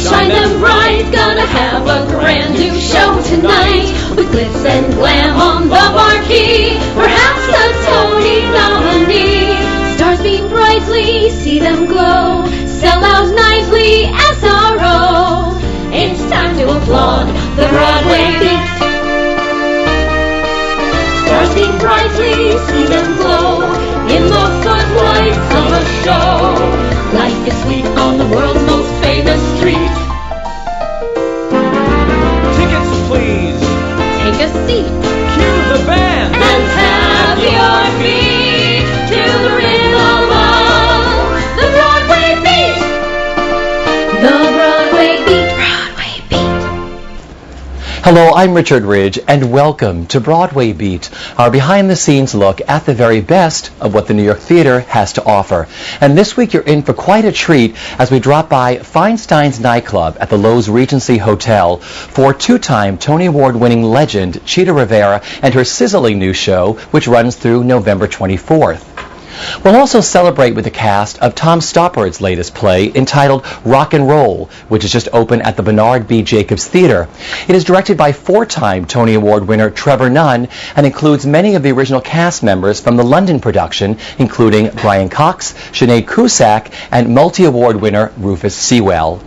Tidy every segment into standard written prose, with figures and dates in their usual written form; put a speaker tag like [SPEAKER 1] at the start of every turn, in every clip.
[SPEAKER 1] shine them bright. Gonna have a brand new show tonight with glitz and glam on the marquee. Perhaps a Tony nominee. Stars beam brightly, see them glow. Sell out nightly, SRO. It's time to applaud the Broadway beat. Stars beam brightly, see them glow in the footlights of a show. Life is sweet on the world's most famous street.
[SPEAKER 2] Tickets, please.
[SPEAKER 1] Take a seat.
[SPEAKER 2] Cue the band.
[SPEAKER 1] And have your feet to the rhythm of the Broadway beat. The Broadway beat. Broadway beat.
[SPEAKER 3] Hello, I'm Richard Ridge, and welcome to Broadway Beat, our behind-the-scenes look at the very best of what the New York Theater has to offer. And this week you're in for quite a treat as we drop by Feinstein's nightclub at the Lowe's Regency Hotel for two-time Tony Award-winning legend Chita Rivera and her sizzling new show, which runs through November 24th. We'll also celebrate with the cast of Tom Stoppard's latest play entitled Rock and Roll, which is just open at the Bernard B. Jacobs Theater. It is directed by four-time Tony Award winner Trevor Nunn and includes many of the original cast members from the London production, including Brian Cox, Sinead Cusack, and multi-award winner Rufus Sewell.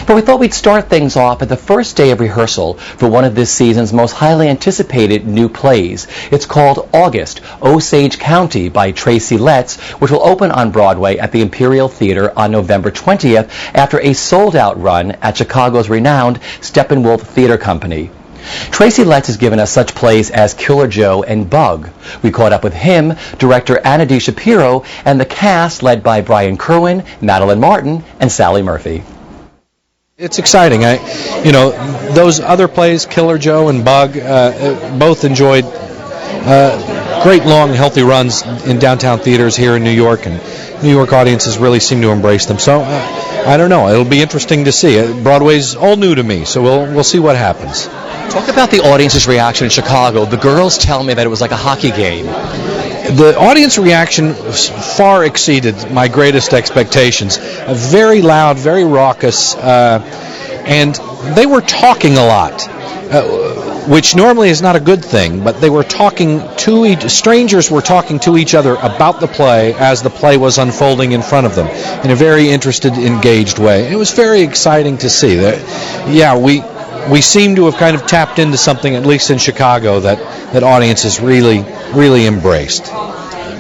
[SPEAKER 3] But we thought we'd start things off at the first day of rehearsal for one of this season's most highly anticipated new plays. It's called August, Osage County by Tracy Letts, which will open on Broadway at the Imperial Theater on November 20th after a sold-out run at Chicago's renowned Steppenwolf Theater Company. Tracy Letts has given us such plays as Killer Joe and Bug. We caught up with him, director Anna D. Shapiro, and the cast led by Brian Kerwin, Madeline Martin, and Sally Murphy.
[SPEAKER 4] It's exciting. Those other plays, Killer Joe and Bug, both enjoyed great, long, healthy runs in downtown theaters here in New York, and New York audiences really seem to embrace them. So, I don't know. It'll be interesting to see. Broadway's all new to me, so we'll see what happens.
[SPEAKER 3] Talk about the audience's reaction in Chicago. The girls tell me that it was like a hockey game.
[SPEAKER 4] The audience reaction far exceeded my greatest expectations. Very loud, very raucous, and they were talking a lot, which normally is not a good thing, but they were talking to strangers were talking to each other about the play as the play was unfolding in front of them in a very interested, engaged way. It was very exciting to see. We seem to have kind of tapped into something, at least in Chicago, that audiences really embraced.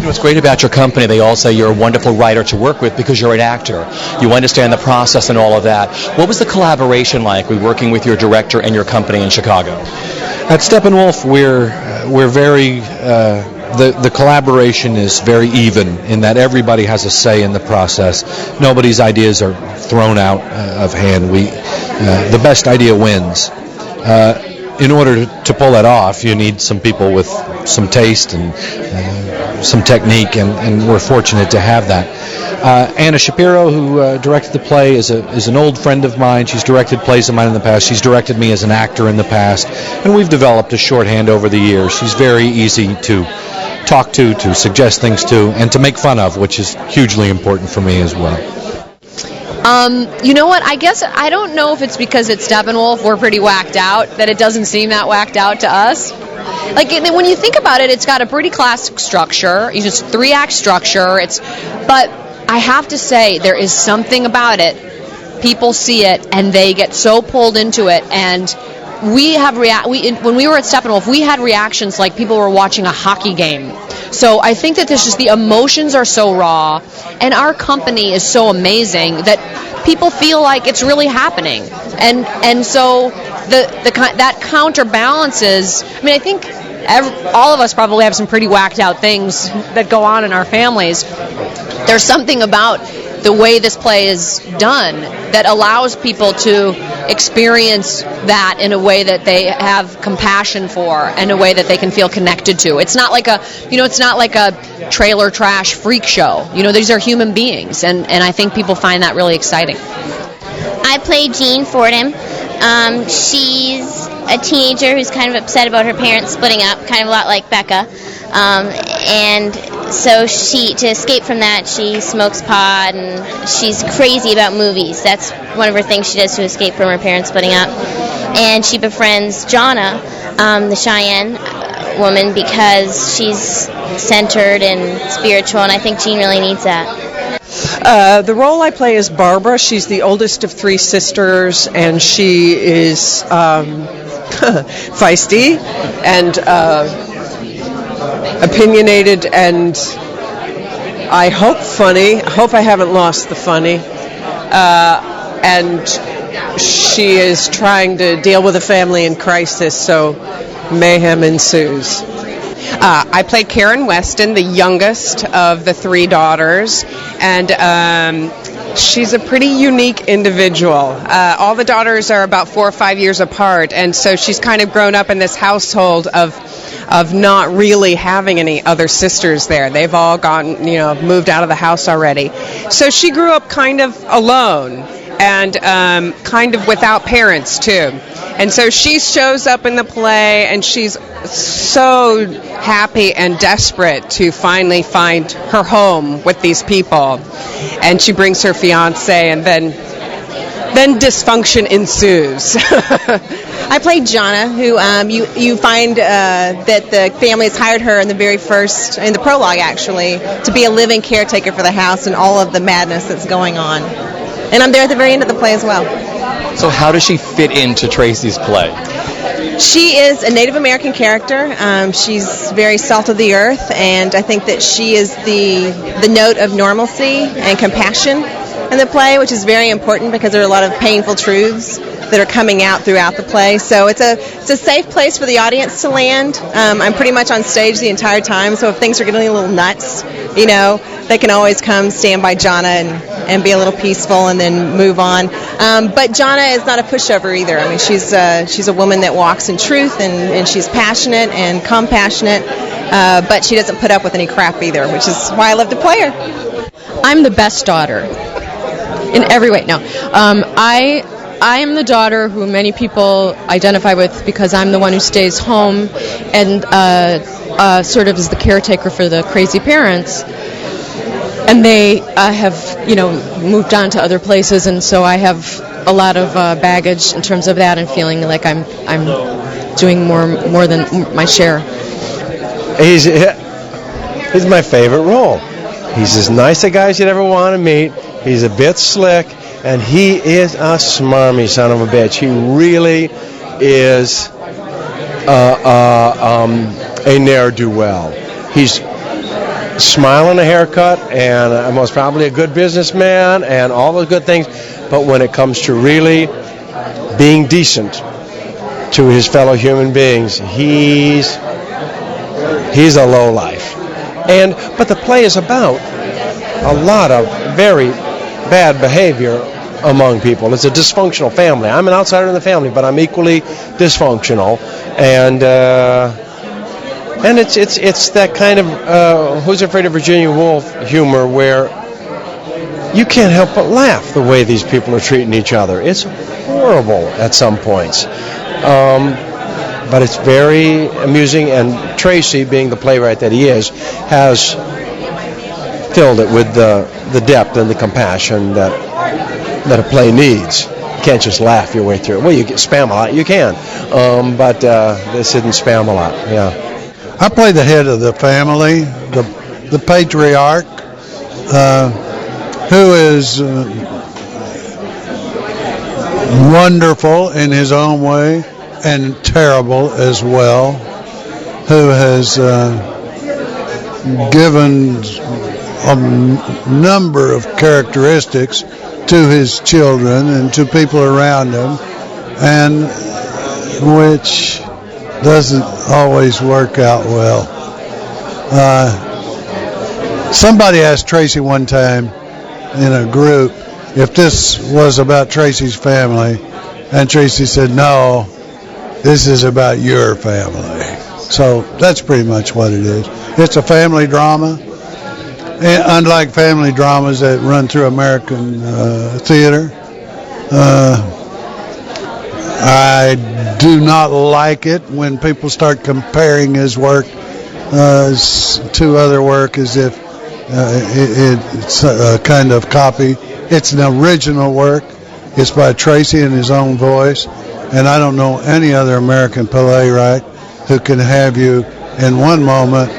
[SPEAKER 3] What's great about your company, they all say you're a wonderful writer to work with because you're an actor. You understand the process and all of that. What was the collaboration like with working with your director and your company in Chicago?
[SPEAKER 4] At Steppenwolf, we're very the collaboration is very even in that everybody has a say in the process. Nobody's ideas are thrown out of hand. The best idea wins. In order to pull that off, you need some people with some taste and some technique, and we're fortunate to have that. Anna Shapiro, who directed the play, is an old friend of mine. She's directed plays of mine in the past. She's directed me as an actor in the past, and we've developed a shorthand over the years. She's very easy to talk to suggest things to, and to make fun of, which is hugely important for me as well.
[SPEAKER 5] You know what? I guess I don't know if it's because it's Steppenwolf, we're pretty whacked out, that it doesn't seem that whacked out to us. Like, when you think about it, it's got a pretty classic structure. It's just 3-act structure. But I have to say, there is something about it. People see it, and they get so pulled into it, and we have when we were at Steppenwolf, we had reactions like people were watching a hockey game. So I think that the emotions are so raw, and our company is so amazing that people feel like it's really happening, and so that counterbalances. I mean, I think all of us probably have some pretty whacked out things that go on in our families. There's something about the way this play is done that allows people to experience that in a way that they have compassion for, and a way that they can feel connected to. It's not like a trailer trash freak show. These are human beings, and I think people find that really exciting.
[SPEAKER 6] I play Jean Fordham. She's a teenager who's kind of upset about her parents splitting up, kind of a lot like Becca. And so to escape from that, she smokes pot, and she's crazy about movies. That's one of her things she does to escape from her parents splitting up. And she befriends Jonna, the Cheyenne woman, because she's centered and spiritual, and I think Jean really needs that.
[SPEAKER 7] The role I play is Barbara. She's the oldest of 3 sisters, and she is feisty and opinionated, and I hope funny. I hope I haven't lost the funny. And she is trying to deal with a family in crisis, so mayhem ensues.
[SPEAKER 8] I play Karen Weston, the youngest of the 3 daughters, and she's a pretty unique individual. All the daughters are about 4 or 5 years apart, and so she's kind of grown up in this household of not really having any other sisters there. They've all moved out of the house already. So she grew up kind of alone and kind of without parents too. And so she shows up in the play, and she's so happy and desperate to finally find her home with these people. And she brings her fiance, and then dysfunction ensues.
[SPEAKER 9] I played Jonna, who you find that the family has hired her in the prologue actually, to be a living caretaker for the house and all of the madness that's going on. And I'm there at the very end of the play as well.
[SPEAKER 3] So how does she fit into Tracy's play?
[SPEAKER 9] She is a Native American character. She's very salt of the earth, and I think that she is the note of normalcy and compassion in the play, which is very important because there are a lot of painful truths that are coming out throughout the play. So it's a safe place for the audience to land. I'm pretty much on stage the entire time, so if things are getting a little nuts, they can always come stand by Jonna and be a little peaceful and then move on. But Jonna is not a pushover either. I mean, she's a woman that walks in truth, and she's passionate and compassionate, but she doesn't put up with any crap either, which is why I love to play her.
[SPEAKER 5] I'm the best daughter in every way. No, I am the daughter who many people identify with because I'm the one who stays home and sort of is the caretaker for the crazy parents. And they have, moved on to other places, and so I have a lot of baggage in terms of that, and feeling like I'm doing more than my share.
[SPEAKER 10] He's my favorite role. He's as nice a guy as you'd ever want to meet. He's a bit slick, and he is a smarmy son of a bitch. He really is a ne'er-do-well. He's smiling, a haircut, and most probably a good businessman and all the good things, but when it comes to really being decent to his fellow human beings, he's a lowlife. But the play is about a lot of very bad behavior among people. It's a dysfunctional family. I'm an outsider in the family, but I'm equally dysfunctional, and it's that kind of Who's Afraid of Virginia Woolf humor where you can't help but laugh the way these people are treating each other. It's horrible at some points. But it's very amusing, and Tracy, being the playwright that he is, has filled it with the depth and the compassion that a play needs. You can't just laugh your way through it. Well, you get spam a lot, you can, but this didn't spam a lot, yeah.
[SPEAKER 11] I play the head of the family, the patriarch, who is wonderful in his own way and terrible as well, who has given a number of characteristics to his children and to people around him, and which doesn't always work out well. Somebody asked Tracy one time in a group if this was about Tracy's family, and Tracy said, "No, this is about your family." So that's pretty much what it is. It's a family drama, and unlike family dramas that run through American theater. I do not like it when people start comparing his work to other work as if it's a kind of copy. It's an original work. It's by Tracy in his own voice, and I don't know any other American playwright who can have you in one moment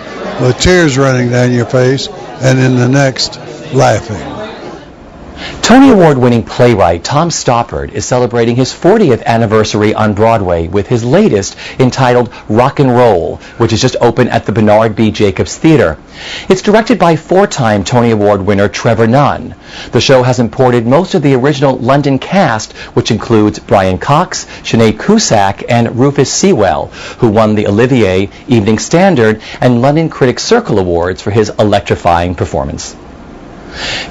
[SPEAKER 11] with tears running down your face and in the next laughing.
[SPEAKER 3] Tony Award-winning playwright Tom Stoppard is celebrating his 40th anniversary on Broadway with his latest entitled Rock and Roll, which is just opened at the Bernard B. Jacobs Theater. It's directed by four-time Tony Award winner Trevor Nunn. The show has imported most of the original London cast, which includes Brian Cox, Sinead Cusack, and Rufus Sewell, who won the Olivier, Evening Standard, and London Critics' Circle Awards for his electrifying performance.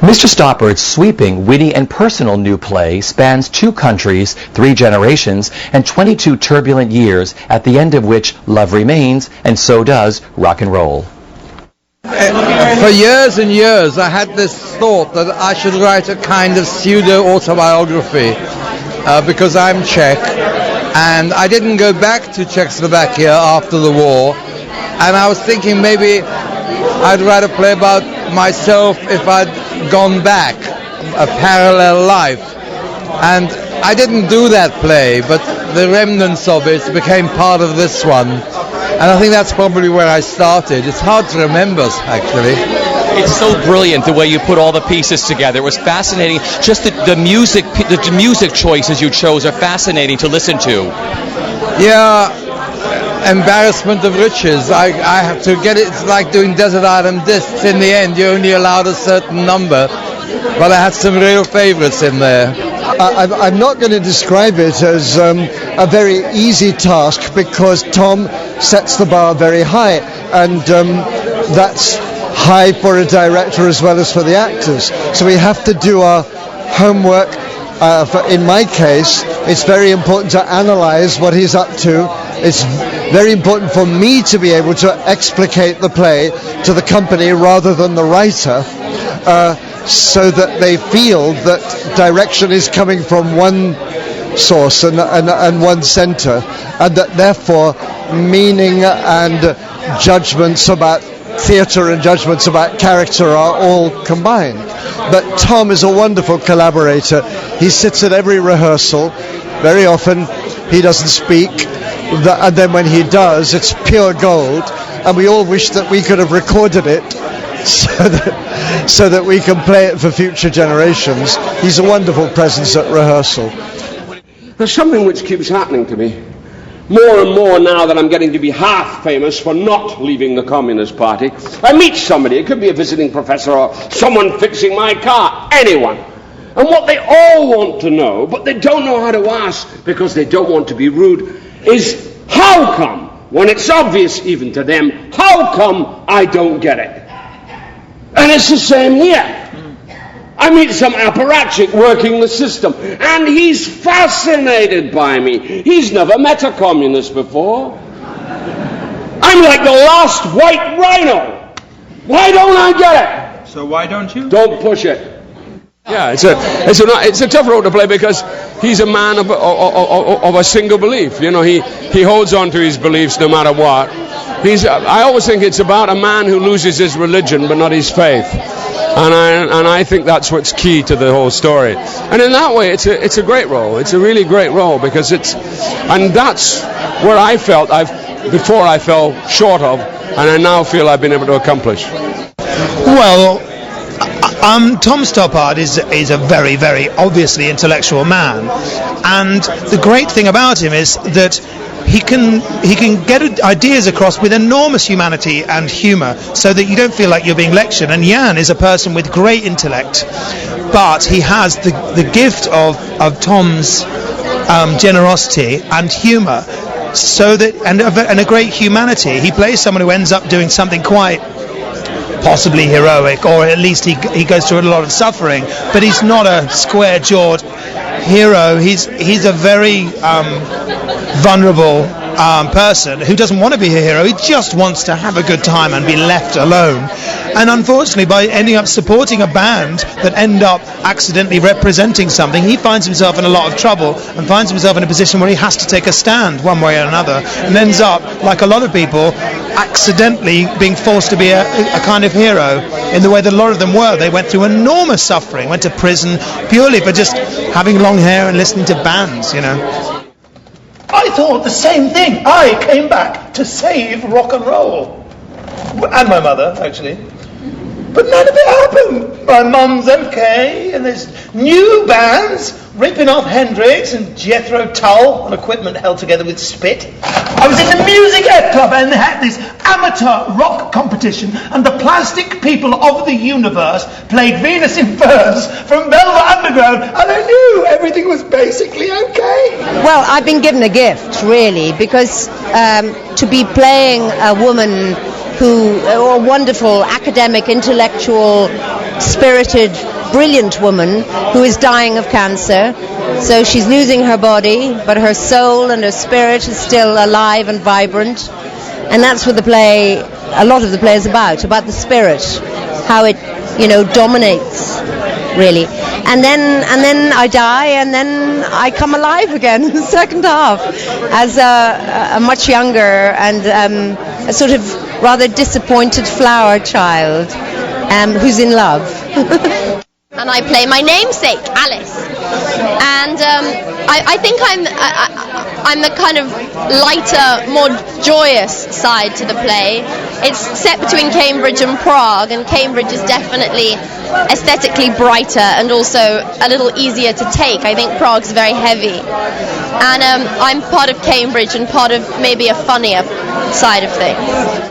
[SPEAKER 3] Mr. Stoppard's sweeping, witty, and personal new play spans 2 countries, 3 generations, and 22 turbulent years, at the end of which love remains, and so does rock and roll.
[SPEAKER 12] For years and years, I had this thought that I should write a kind of pseudo-autobiography because I'm Czech, and I didn't go back to Czechoslovakia after the war, and I was thinking maybe I'd write a play about myself if I'd gone back, a parallel life. And I didn't do that play, but the remnants of it became part of this one. And I think that's probably where I started. It's hard to remember, actually.
[SPEAKER 13] It's so brilliant the way you put all the pieces together. It was fascinating. Just the music choices you chose are fascinating to listen to.
[SPEAKER 12] Yeah. Embarrassment of riches. I have to get it. It's like doing Desert Island Discs. In the end, you're only allowed a certain number. But I had some real favorites in there.
[SPEAKER 14] I'm not going to describe it as a very easy task because Tom sets the bar very high, and that's high for a director as well as for the actors. So we have to do our homework. In my case, it's very important to analyze what he's up to. It's very important for me to be able to explicate the play to the company rather than the writer, so that they feel that direction is coming from one source and one center, and that therefore meaning and judgments about theatre and judgments about character are all combined. But Tom is a wonderful collaborator. He sits at every rehearsal. Very often he doesn't speak, and then when he does, it's pure gold, and we all wish that we could have recorded it so that we can play it for future generations. He's a wonderful presence at rehearsal.
[SPEAKER 15] There's something which keeps happening to me. More and more now that I'm getting to be half famous for not leaving the Communist Party, I meet somebody, it could be a visiting professor or someone fixing my car, anyone. And what they all want to know, but they don't know how to ask because they don't want to be rude, is how come, when it's obvious even to them, how come I don't get it? And it's the same here. I meet some apparatchik working the system, and he's fascinated by me. He's never met a communist before. I'm like the last white rhino. Why don't I get it?
[SPEAKER 2] So why don't you?
[SPEAKER 15] Don't push it. Yeah, it's a tough road to play because he's a man of a single belief. You know, he holds on to his beliefs no matter what. I always think it's about a man who loses his religion but not his faith. And I think that's what's key to the whole story. And in that way, it's a great role. It's a really great role because and that's where I felt before I fell short of, and I now feel I've been able to accomplish.
[SPEAKER 16] Well, Tom Stoppard is a very, very obviously intellectual man, and the great thing about him is that he can get ideas across with enormous humanity and humour, so that you don't feel like you're being lectured. And Jan is a person with great intellect, but he has the gift of Tom's generosity and humour, so that and a great humanity. He plays someone who ends up doing something quite possibly heroic, or at least he goes through a lot of suffering, but he's not a square-jawed hero. He's a very vulnerable person who doesn't want to be a hero. He just wants to have a good time and be left alone. And unfortunately, by ending up supporting a band that end up accidentally representing something, he finds himself in a lot of trouble and finds himself in a position where he has to take a stand one way or another, and ends up, like a lot of people, accidentally being forced to be a kind of hero in the way that a lot of them were. They went through enormous suffering, went to prison purely for just having long hair and listening to bands, you know.
[SPEAKER 17] I thought the same thing. I came back to save rock and roll. And my mother, actually. But none of it happened. My mum's okay, and there's new bands ripping off Hendrix and Jethro Tull on equipment held together with spit. I was in the Music Ed Club, and they had this amateur rock competition, and the Plastic People of the Universe played Venus in Furs from Velvet Underground, and I knew everything was basically okay.
[SPEAKER 18] Well, I've been given a gift, really, because to be playing a woman a wonderful academic, intellectual, spirited, brilliant woman who is dying of cancer. So she's losing her body, but her soul and her spirit is still alive and vibrant. And that's what a lot of the play is about the spirit, how it, dominates, really. And then I die, and then I come alive again in the second half as a much younger and a sort of rather disappointed flower child who's in love.
[SPEAKER 6] And I play my namesake, Alice. And I think I'm the kind of lighter, more joyous side to the play. It's set between Cambridge and Prague, and Cambridge is definitely aesthetically brighter and also a little easier to take. I think Prague's very heavy. And I'm part of Cambridge and part of maybe a funnier side of things.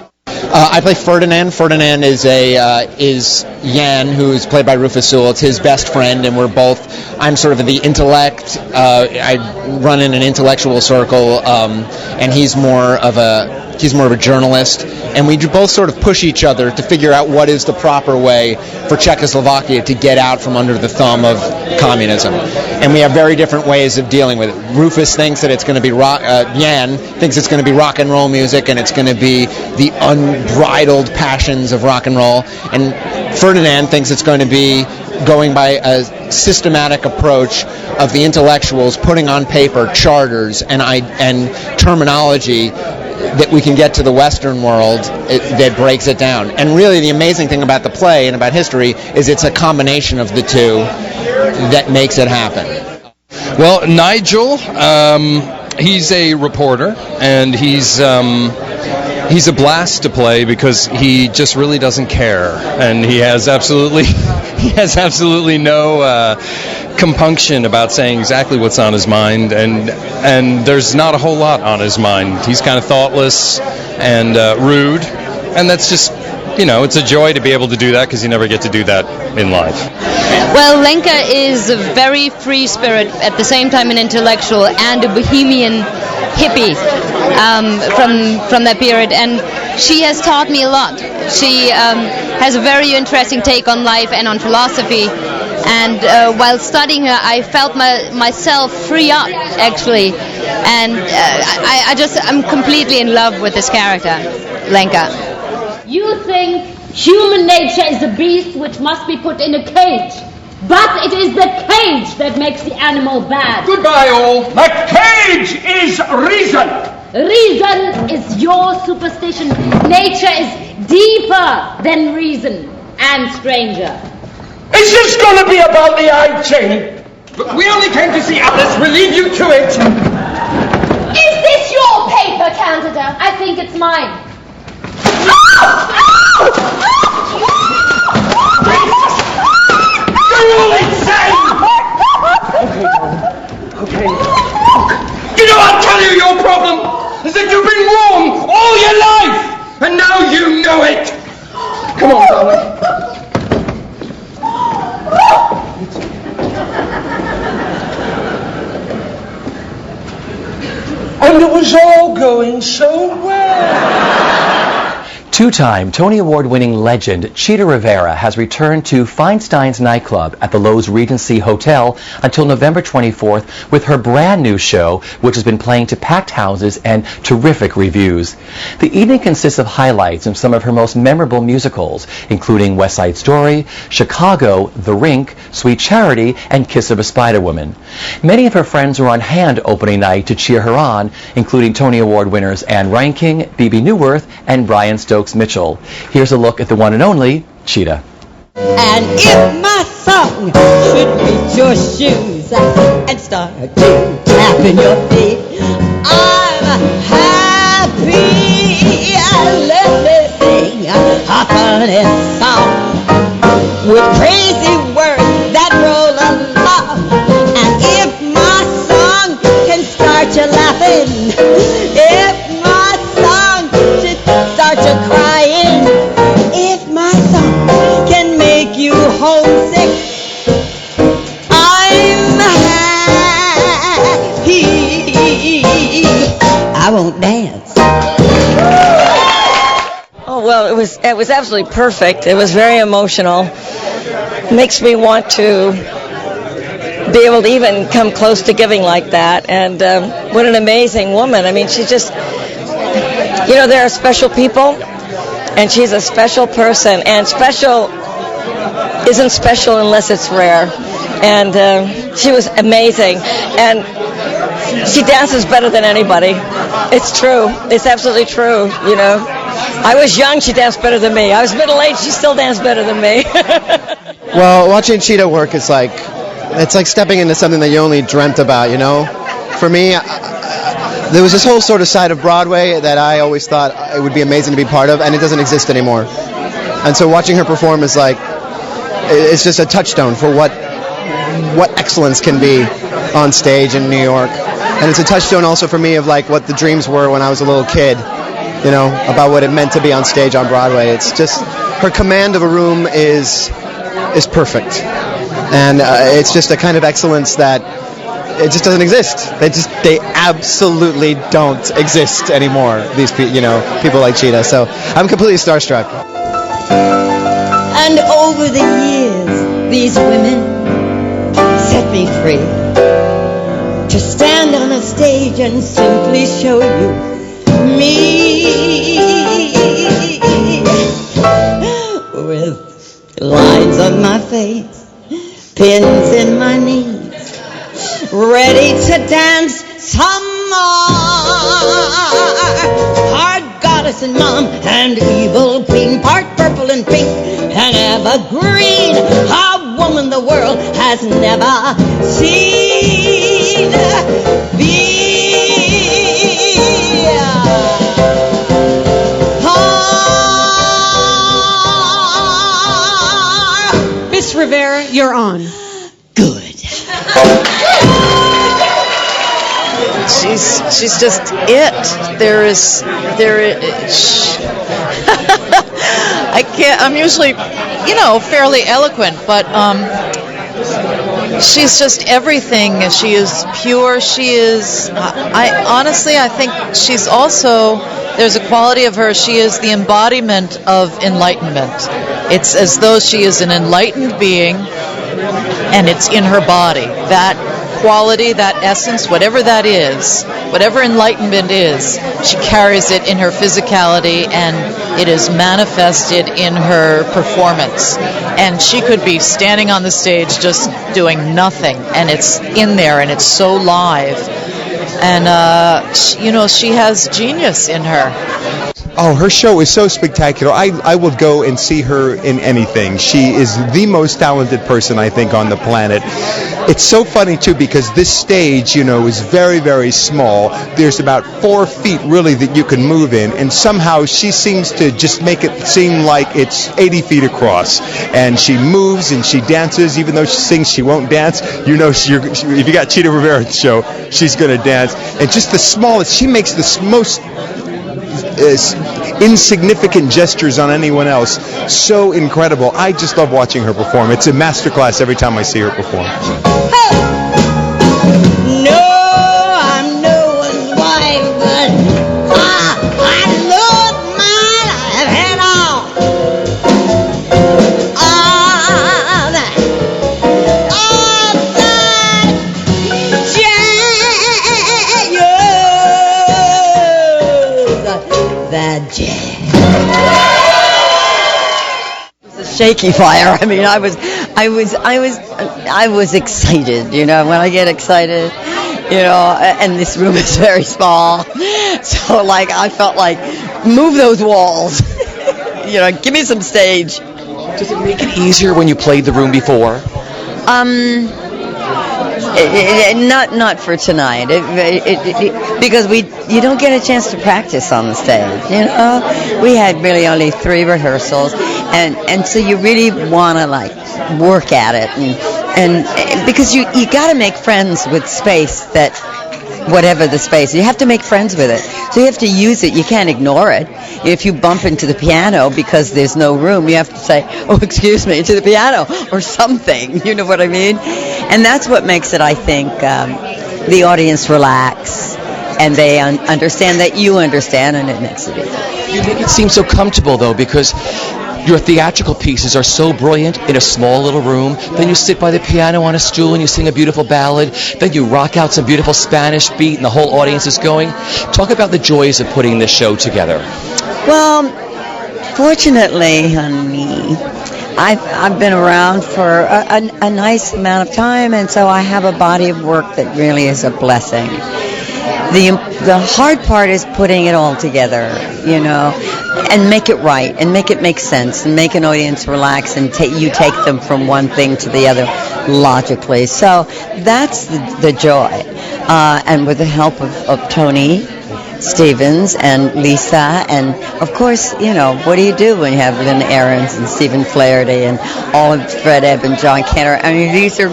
[SPEAKER 19] I play Ferdinand. Ferdinand is Jan, who's played by Rufus Sewell. It's his best friend, and I'm sort of the intellect. I run in an intellectual circle, and he's more of a journalist, and we both sort of push each other to figure out what is the proper way for Czechoslovakia to get out from under the thumb of communism. And we have very different ways of dealing with it. Rufus thinks that it's going to be Jan thinks it's going to be rock and roll music, and it's going to be the unbridled passions of rock and roll. And Ferdinand thinks it's going to be going by a systematic approach of the intellectuals putting on paper charters and terminology that we can get to the Western world that breaks it down. And really the amazing thing about the play and about history is it's a combination of the two that makes it happen.
[SPEAKER 20] Well, Nigel, he's a reporter, and he's a blast to play because he just really doesn't care, and he has absolutely no compunction about saying exactly what's on his mind, and there's not a whole lot on his mind. He's kind of thoughtless and rude, and that's just, it's a joy to be able to do that because you never get to do that in life.
[SPEAKER 21] Well, Lenka is a very free spirit, at the same time an intellectual and a bohemian hippie from that period, and she has taught me a lot. She has a very interesting take on life and on philosophy, and while studying her I felt myself free up, actually, and I'm completely in love with this character, Lenka.
[SPEAKER 1] You think human nature is a beast which must be put in a cage, but it is the cage that makes the animal bad.
[SPEAKER 15] Goodbye, all. The cage is reason.
[SPEAKER 1] Reason is your superstition. Nature is deeper than reason and stranger.
[SPEAKER 15] Is this going to be about the eye chain? Look, we only came to see Alice. We'll leave you to it.
[SPEAKER 1] Is this your paper, Candida? I think it's mine.
[SPEAKER 15] You're all insane! Okay, darling. Okay. You know, I'll tell you your problem is that you've been wrong all your life, and now you know it. Come on, darling. And it was all going so well.
[SPEAKER 3] Two-time Tony Award-winning legend Chita Rivera has returned to Feinstein's nightclub at the Lowe's Regency Hotel until November 24th with her brand new show, which has been playing to packed houses and terrific reviews. The evening consists of highlights from some of her most memorable musicals, including West Side Story, Chicago, The Rink, Sweet Charity, and Kiss of a Spider Woman. Many of her friends were on hand opening night to cheer her on, including Tony Award winners Anne Reinking, Bebe Neuwirth, and Brian Stokes-Mitchell. Here's a look at the one and only Chita.
[SPEAKER 4] And if my song should reach your shoes and start to tap in your feet, I'm happy. Let me sing a funny song with crazy words that roll along. And if my song can start you laughing, if my song should start you crying, if my song can make you homesick, I'm happy. I won't dance.
[SPEAKER 22] Oh, well, it was absolutely perfect. It was very emotional. Makes me want to be able to even come close to giving like that. And what an amazing woman. I mean, she's just, there are special people, and she's a special person, and special isn't special unless it's rare. And she was amazing, and she dances better than anybody. It's true. It's absolutely true, I was young, she danced better than me. I was middle-aged, she still danced better than me.
[SPEAKER 19] Well, watching Chita work, it's like stepping into something that you only dreamt about, For me, there was this whole sort of side of Broadway that I always thought it would be amazing to be part of, and it doesn't exist anymore. And so watching her perform is like, it's just a touchstone for what excellence can be on stage in New York. And it's a touchstone also for me of like what the dreams were when I was a little kid, about what it meant to be on stage on Broadway. It's just, her command of a room is perfect. And it's just a kind of excellence that it just doesn't exist. They absolutely don't exist anymore, these people like Chita. So I'm completely starstruck.
[SPEAKER 4] And over the years, these women set me free to stand on a stage and simply show you me, with lines on my face, pins in my knees, ready to dance some more. Hard goddess and mom and evil queen, part purple and pink and evergreen, a woman the world has never seen.
[SPEAKER 23] Miss Rivera, you're on.
[SPEAKER 24] She's just it. There is I can't, I'm usually, fairly eloquent, but she's just everything. She is pure. She is, I think she's also, there's a quality of her, she is the embodiment of enlightenment. It's as though she is an enlightened being, and it's in her body. That quality, that essence, whatever that is, whatever enlightenment is, she carries it in her physicality, and it is manifested in her performance. And she could be standing on the stage just doing nothing, and it's in there, and it's so live. And, she has genius in her.
[SPEAKER 25] Oh, her show is so spectacular. I would go and see her in anything. She is the most talented person, I think, on the planet. It's so funny, too, because this stage, is very, very small. There's about 4 feet, really, that you can move in, and somehow she seems to just make it seem like it's 80 feet across. And she moves and she dances, even though she sings, she won't dance. If you got Chita Rivera's show, she's going to dance. And just the smallest, she makes the most insignificant gestures on anyone else. So incredible. I just love watching her perform. It's a masterclass every time I see her perform.
[SPEAKER 4] No, I'm no one's wife, but I love my life. shaky fire. I mean, I was excited. When I get excited, and this room is very small, so I felt like move those walls. Give me some stage.
[SPEAKER 3] Does it make it easier when you played the room before?
[SPEAKER 4] Not for tonight, because you don't get a chance to practice on the stage. We had really only 3 rehearsals, and so you really want to work at it, and because you got to make friends with space, that whatever the space, you have to make friends with it. So you have to use it. You can't ignore it. If you bump into the piano because there's no room, you have to say, "Oh, excuse me," to the piano or something. You know what I mean? And that's what makes it, I think, the audience relax, and they understand that you understand, and it makes it easy.
[SPEAKER 3] You make it seem so comfortable, though, because your theatrical pieces are so brilliant in a small little room. Then you sit by the piano on a stool and you sing a beautiful ballad. Then you rock out some beautiful Spanish beat and the whole audience is going. Talk about the joys of putting this show together.
[SPEAKER 4] Well, fortunately, honey, I've been around for a nice amount of time, and so I have a body of work that really is a blessing. The hard part is putting it all together, and make it right, and make it make sense, and make an audience relax, and you take them from one thing to the other logically. So that's the joy. And with the help of Tony Stevens and Lisa, and of course, what do you do when you have Lynn Ahrens and Stephen Flaherty and all of Fred Ebb and John Cantor? I mean, these are,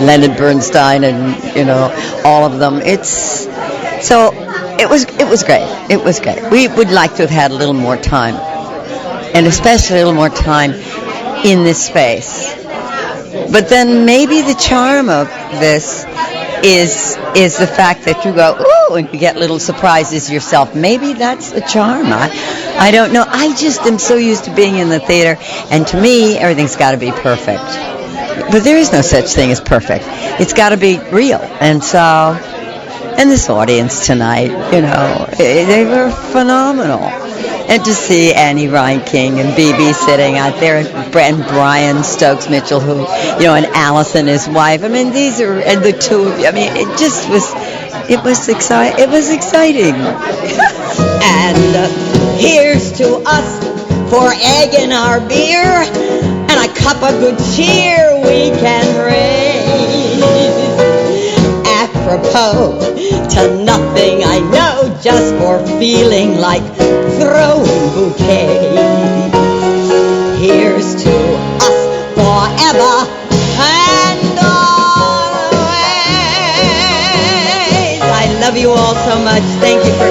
[SPEAKER 4] Leonard Bernstein and, all of them. It was great. It was great. We would like to have had a little more time, and especially a little more time in this space. But then maybe the charm of this is the fact that you go, ooh, and you get little surprises yourself. Maybe that's the charm. I don't know. I just am so used to being in the theater, and to me, everything's got to be perfect. But there is no such thing as perfect. It's got to be real. And so, and this audience tonight, they were phenomenal. And to see Annie Reinking and BB sitting out there, and Brian Stokes Mitchell, who, and Allison, his wife. I mean, and the two of you. I mean, it was exciting. And here's to us for egg in our beer, and a cup of good cheer we can raise. Apropos to nothing, I know, just for feeling like throwing bouquets. Here's to us forever and always. I love you all so much. Thank you for